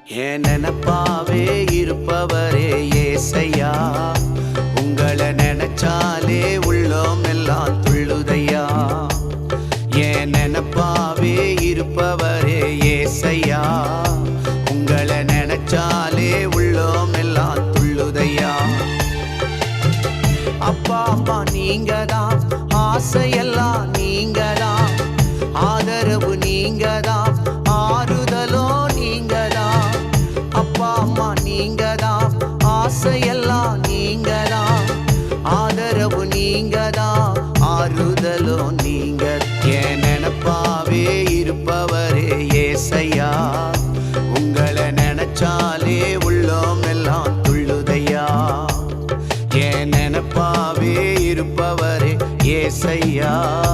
என் நினப்பாவே இருப்பவரே ஏசையா, உங்களை நினைச்சாலே உள்ளோம் எல்லாம் துள்ளுதையா. என் நினப்பாவே இருப்பவரே ஏசையா, உங்களை நினைச்சாலே உள்ளோம் எல்லாம் துள்ளுதையா. அப்பா அம்மா நீங்கதான், ஆசையெல்லாம் நீங்கதான், ஆதரவு நீங்கதான், ஆறுதலோ நீங்கதான். அப்பா அம்மா நீங்கதான், ஆசையெல்லாம் நீங்கதான், ஆதரவு நீங்கதான், ஆறுதலோ நீங்க. என் நினப்பாவே இருப்பவரே ஏசையா, உங்களை நினைச்சாலே உள்ளோம் எல்லாம் துள்ளுதையா. என் நினப்பாவே இருப்பவரே ஏசையா.